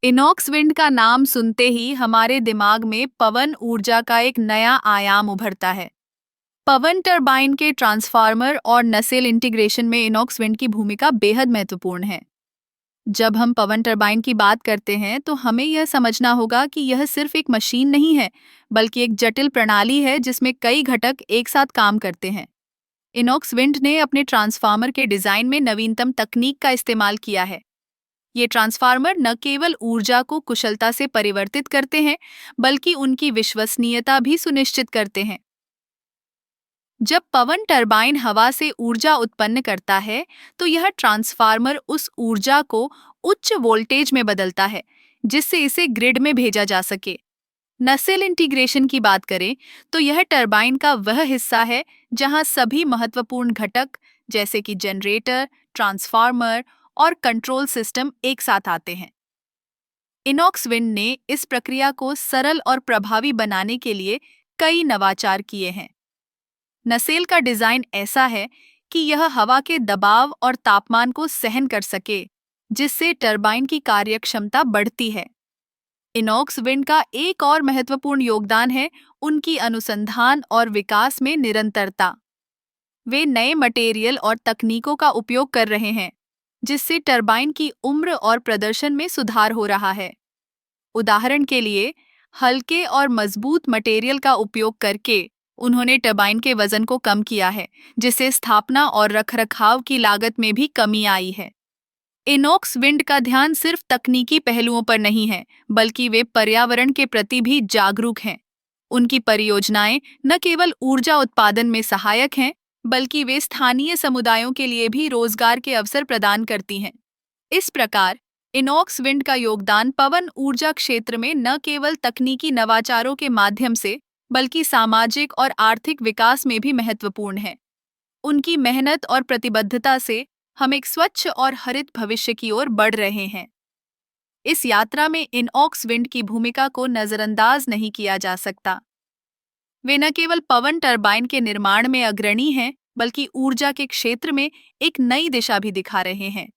Inox wind का नाम सुनते ही हमारे दिमाग में पवन ऊर्जा का एक नया आयाम उभरता है। पवन टरबाइन के ट्रांसफार्मर और नसेल इंटीग्रेशन में इनॉक्स विंड की भूमिका बेहद महत्वपूर्ण है। जब हम पवन टरबाइन की बात करते हैं तो हमें यह समझना होगा कि यह सिर्फ एक मशीन नहीं है, बल्कि एक जटिल प्रणाली है जिसमें कई घटक एक साथ काम करते हैं। इनॉक्स विंड ने अपने ट्रांसफार्मर के डिजाइन में नवीनतम तकनीक का इस्तेमाल किया है। ये ट्रांसफार्मर न केवल ऊर्जा को कुशलता से परिवर्तित करते हैं, बल्कि उनकी विश्वसनीयता भी सुनिश्चित करते हैं। जब पवन टरबाइन हवा से ऊर्जा उत्पन्न करता है, तो यह ट्रांसफार्मर उस ऊर्जा को उच्च वोल्टेज में बदलता है, जिससे इसे ग्रिड में भेजा जा सके। नसेल इंटीग्रेशन की बात करें, तो यह टरबाइन का वह हिस्सा है जहां सभी महत्वपूर्ण घटक जैसे कि जनरेटर, ट्रांसफार्मर और कंट्रोल सिस्टम एक साथ आते हैं। इनॉक्स विंड ने इस प्रक्रिया को सरल और प्रभावी बनाने के लिए कई नवाचार किए हैं। नसेल का डिजाइन ऐसा है कि यह हवा के दबाव और तापमान को सहन कर सके, जिससे टरबाइन की कार्यक्षमता बढ़ती है। इनॉक्स विंड का एक और महत्वपूर्ण योगदान है उनकी अनुसंधान और विकास में निरंतरता। वे नए मटेरियल और तकनीकों का उपयोग कर रहे हैं, जिससे टरबाइन की उम्र और प्रदर्शन में सुधार हो रहा है। उदाहरण के लिए, हल्के और मजबूत मटेरियल का उपयोग करके उन्होंने टरबाइन के वजन को कम किया है, जिससे स्थापना और रखरखाव की लागत में भी कमी आई है। इनॉक्स विंड का ध्यान सिर्फ तकनीकी पहलुओं पर नहीं है, बल्कि वे पर्यावरण के प्रति भी जागरूक हैं। उनकी परियोजनाएं न केवल ऊर्जा उत्पादन में सहायक हैं, बल्कि वे स्थानीय समुदायों के लिए भी रोजगार के अवसर प्रदान करती हैं। इस प्रकार, इनॉक्स विंड का योगदान पवन ऊर्जा क्षेत्र में न केवल तकनीकी नवाचारों के माध्यम से, बल्कि सामाजिक और आर्थिक विकास में भी महत्वपूर्ण है। उनकी मेहनत और प्रतिबद्धता से हम एक स्वच्छ और हरित भविष्य की ओर बढ़ रहे हैं। इस यात्रा में इनऑक्स विंड की भूमिका को नजरअंदाज नहीं किया जा सकता। वे न केवल पवन टरबाइन के निर्माण में अग्रणी हैं, बल्कि ऊर्जा के क्षेत्र में एक नई दिशा भी दिखा रहे हैं।